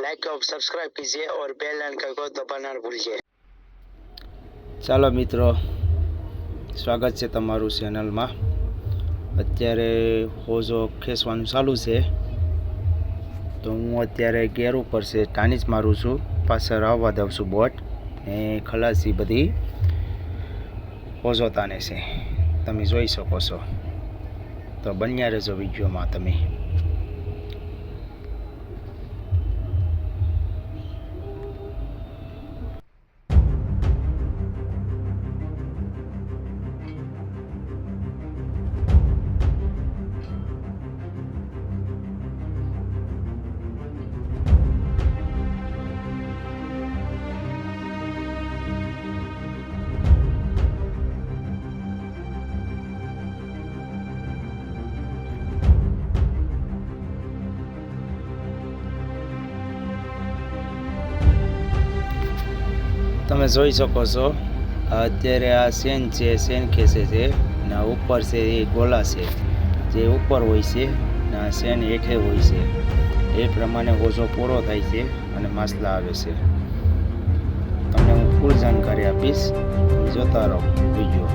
Like और subscribe कीजिए और बेल आइकन को दबाना न भूलिए। ચાલો મિત્રો, સ્વાગત છે તમારું ચેનલમાં। અત્યારે હોજો ખેંચવાનું ચાલુ છે, તો હું અત્યારે ગેર ઉપર છે ટાણીજ મારું છું, પાછળ આવવા દઉં છું બોટ ને ખલાસી બધી હોજો તાને છે, તમે જોઈ શકો છો। તો બન્યા રહેજો વિડીયોમાં તમે। તમે જોઈ શકો છો અત્યારે આ સેન છે, સેન ખેંચે છે ને ઉપર છે એ ગોલા છે, જે ઉપર હોય છે ને આ સેન હેઠે હોય છે, એ પ્રમાણે હોજો પૂરો થાય છે અને માછલા આવે છે। તમને હું ફૂલ જાણકારી આપીશ, જોતા રહો વિડીયો।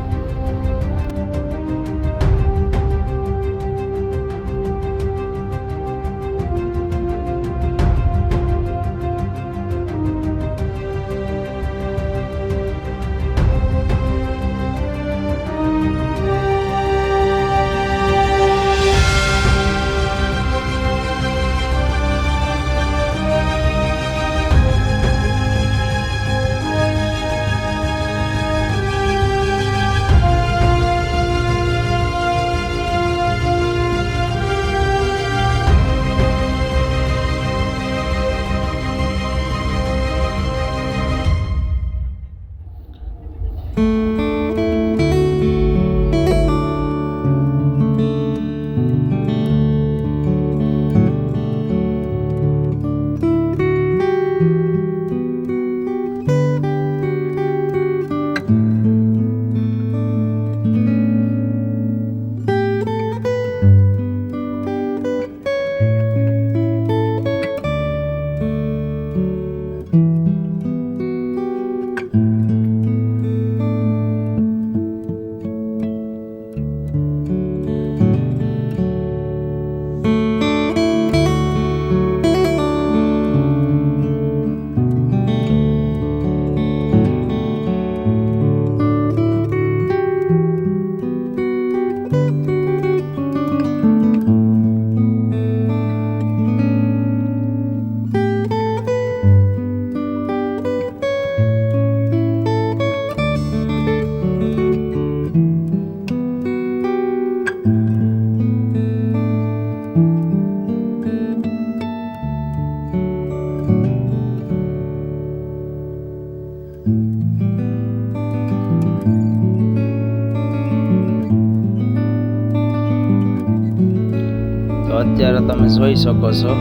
અત્યારે તમે જોઈ શકો છો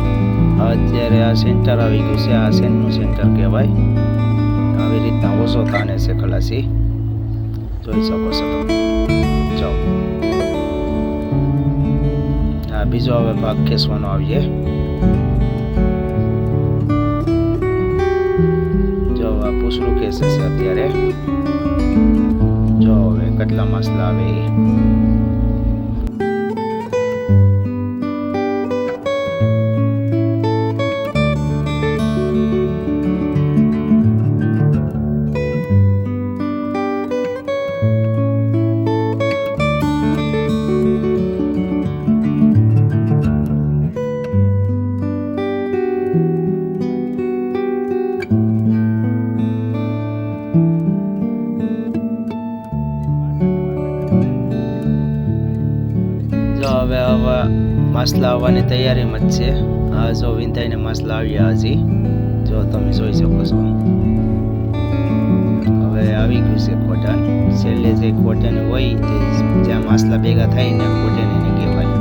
અત્યારે આ સેન્ટર આવી ગયું છે, આ સેનનું સેન્ટર કહેવાય। આવી રીતના હોજો તાને છે ખલાસી, જોઈ શકો છો તમે। જો આ બીજો હવે ભાગ ખેંચવાનો આવીએ। જો આ પૂછડું ખેંચે છે અત્યારે, જો હવે કેટલા માછલા આવે એ। હવે માછલા આવવાની તૈયારીમાં જ છે। આ જો વિંધાઈને માસલા આવ્યા હજી, જો તમે જોઈ શકો છો. હવે આવી ગયું છે કોટન. છેલ્લે જે કોટન હોય તે જ્યાં માસલા ભેગા થાય ને કોટન એને કહેવાય.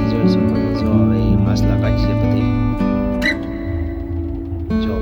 જોઈ શકો છો. હવે એ માસલા કાઢશે બધી. જો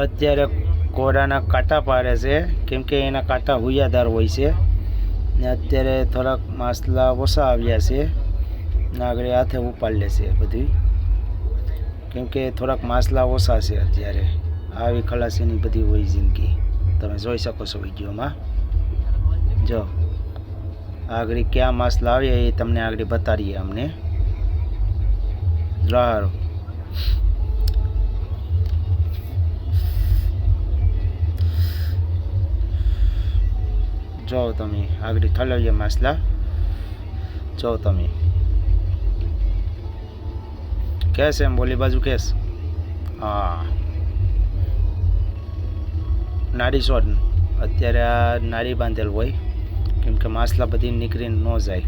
અત્યારે કોરાના કાંટા પાડે છે, કેમ કે એના કાંટા હુયાદાર હોય છે ને અત્યારે થોડાક માસલા ઓછા આવ્યા છે ને આગળ હાથે ઉપાડી લેશે બધું, કેમ કે થોડાક માસલા ઓછા છે. અત્યારે આવી ખલાસીની બધી હોય જિંદગી. તમે જોઈ શકો છો વિડીયોમાં. જો આગળ ક્યાં માસલા આવ્યા એ તમને આગળ બતાડીએ અમને. રાર જો તમે આગળ ઠલવીએ માસલા. જો તમે કેસ એમ બોલી બાજુ કેસ. હા નાડી શોટ. અત્યારે આ નાડી બાંધેલ હોય, કેમ કે માસલા બધી નીકળીને ન જાય.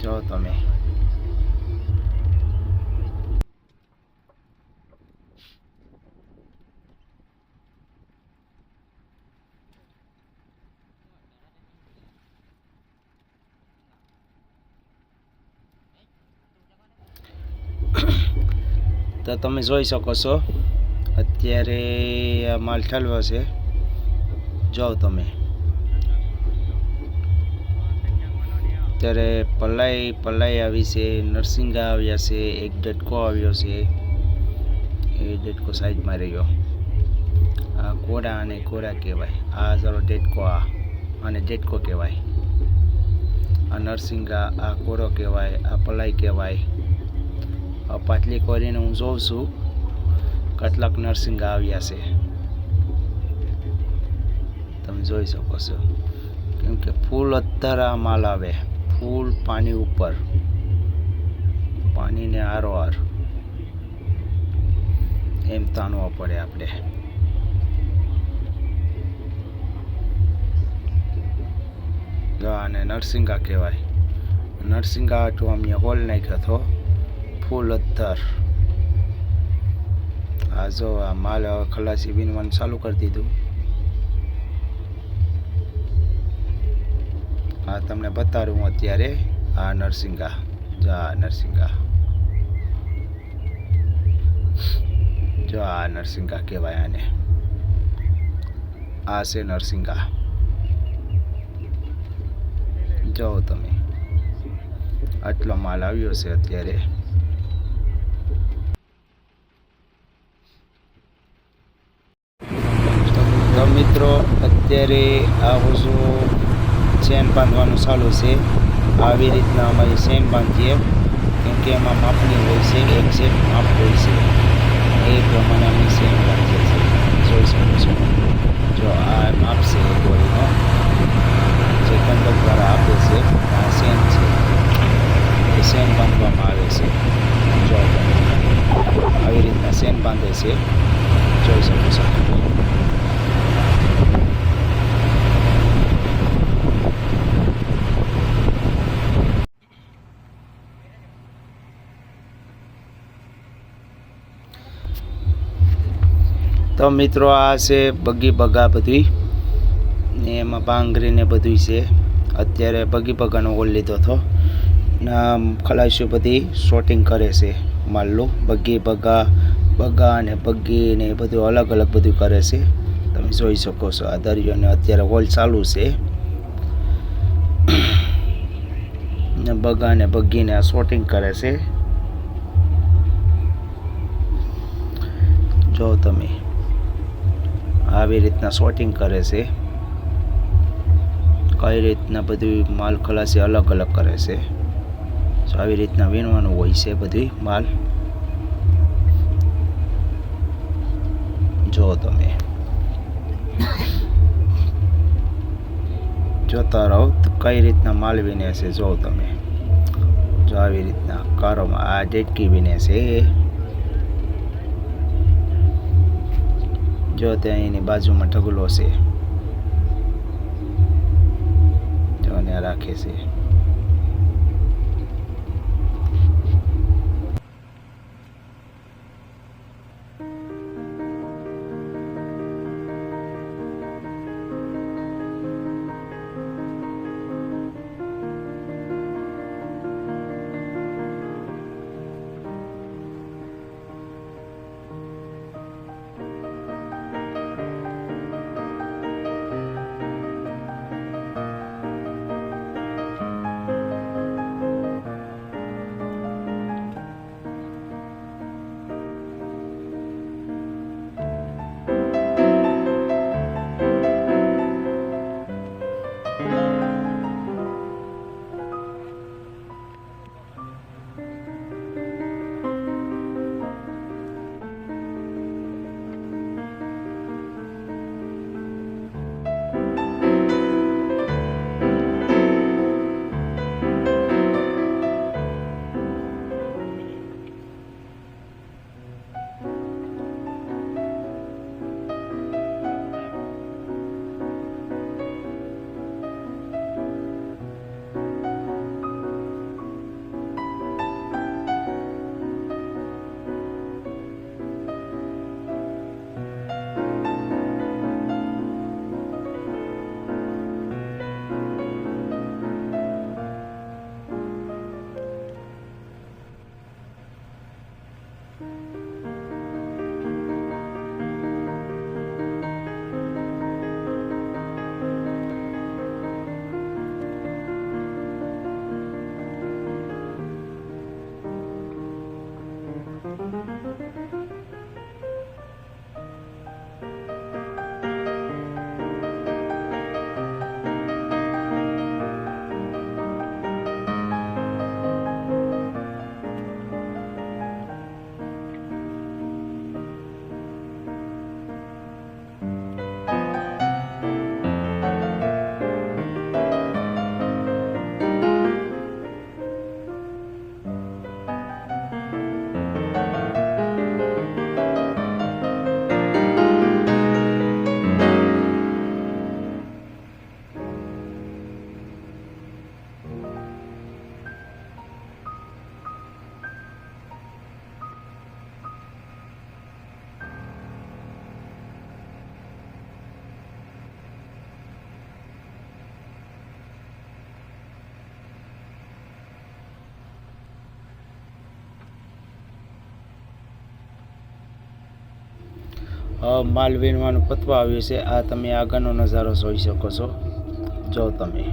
જો તમે તો તમે જોઈ શકો છો અત્યારે આ માલ ઠલવો છે. જાઓ તમે અત્યારે પલાઈ આવી છે, નરસિંગા આવ્યા છે, એક ડટકો આવ્યો છે. એ ડટકો સાઈડમાં રહ્યો. આ કોરા અને કોરા કહેવાય. આ જરો ડેટકો, આને ડેટકો કહેવાય. આ નરસિંગા, આ કોરો કહેવાય, આ પલાઈ કહેવાય. પાટલી કોરીને હું જોઉં છું કેટલાક નરસિંગા આવ્યા છે. તમે જોઈ શકો છો, કેમ કે ફૂલ અત્યારે આ માલ આવે. ફૂલ પાણી ઉપર, પાણીને આરોઆર એમ તાણવા પડે આપણે. આને નરસિંગા કહેવાય. નરસિંગા હાટું અમને હોલ નાખ્યો હતો ફૂલ અત્તર. આ જો આ માલ હવે ખલાસી વીણવાનું ચાલુ કરી દીધું. આ તમને બતાડું હું અત્યારે. આ નરસિંગા, જો આ નરસિંગા, જો આ નરસિંગા કહેવાય આને. આ છે નરસિંગા. જો તમે આટલો માલ આવ્યો છે અત્યારે. તો મિત્રો અત્યારે આ હોજો ચેન બાંધવાનું ચાલુ છે. આવી રીતના અમારી ચેન બાંધીએ, કેમ કે એમાં માપની હોય છે, એક્ઝેક્ટ માપ હોય છે, એ પ્રમાણે અમે ચેન બાંધીએ છીએ. જોઈ શકો છો, જો આ માપ છે દોરીનો જે કંડક દ્વારા આપે છે. આ ચેન છે, એ ચેન બાંધવામાં આવે છે. જો આવી રીતના ચેન બાંધે છે, જોઈ શકો છો. તો મિત્રો આ છે બગી બગા બધું ને એમાં ભાંગરી ને બધું છે. અત્યારે બગી બગાનો ઓલ લીધો હતો ને ખલાસીઓ બધી શોટિંગ કરે છે માલનું. બગી બગા અને બગી ને બધું અલગ અલગ બધું કરે છે. તમે જોઈ શકો છો આ દરિયોને અત્યારે હોલ ચાલુ છે ને બગા ને બગીને આ શોટિંગ કરે છે. જો તમે આવી રીતના શોટિંગ કરે છે. કઈ રીતના બધું માલ ખલાસી અલગ અલગ કરે છે. આવી રીતના વીણવાનું હોય છે બધું માલ. જો તમે જોતા રહો તો કઈ રીતના માલ વીણે છે. જો તમે જો આવી રીતના કારોમાં આ ડેટકી વીણે છે. જો ત્યાં એની બાજુમાં ઢગલો છે, જો ને રાખે છે. માલ વીણવાનું પતવા આવ્યું છે. આ તમે આગળનો નજારો જોઈ શકો છો. જો તમે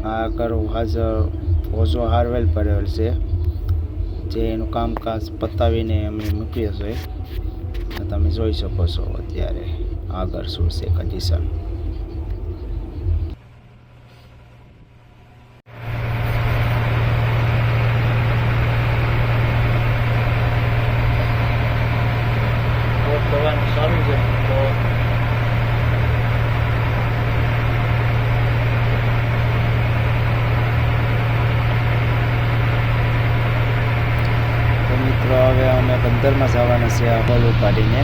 આ આગળ હાજર હોજો હારવેલ પડેલ છે, જે એનું કામકાજ પતાવીને અમે મૂકીએ છીએ. તમે જોઈ શકો છો અત્યારે આગળ શું છે કન્ડિશન. સારું છે તો મિત્રો હવે અમે બંદરમાં જવાના છે આ હોલ ઉપાડીને.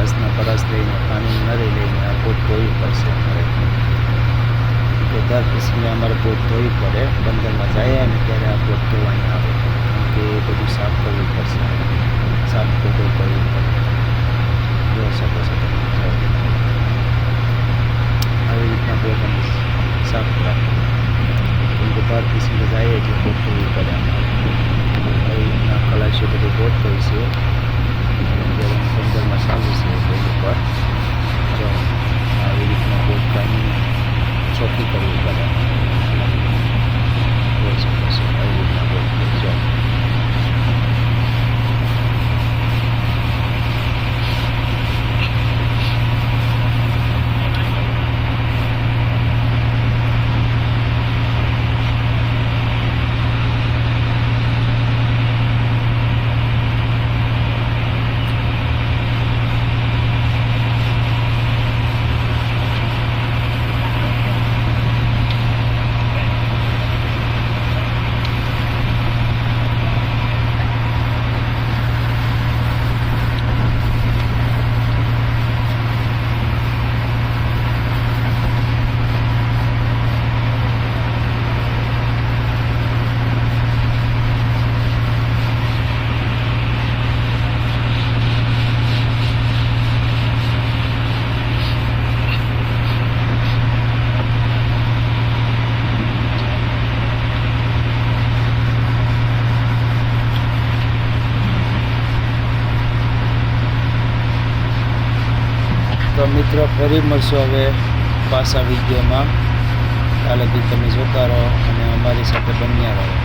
રસના પરસ લઈને પાણી નરી લઈને આ બોટ ધોવી પડશે અમારે. તો દર કિસ્મે અમારે બોટ ધોવી પડે. બંદરમાં જઈએ ને ત્યારે આ બોટ ધોવાની આવે કે એ બધું સાફ કરવું પડશે. સાફ બધું કરવું પડે. જોઈ શકો છો તમે. આવી રીતના બોટ અમે સાફ રાખીએ કેમ કે દર કિસ્મે જઈએ એટલે બોટ ધોવી પડે અમારે. આવી રીતના ખલાસીઓ બધું બોટ ધોઈ છે. જ્યારે બંદરમાં ચાલુ છે બોટ ઉપર જો આવી રીતના બોટ કાઢીને ચોખ્ખી કરવી પડે. જોઈ શકો છો આવી રીતના બોટ જો. તો મિત્રો ફરી મળશું હવે પાછા વિડીયોમાં. કાલે બી તમે જોતા રહો અને અમારી સાથે બન્યા રહો.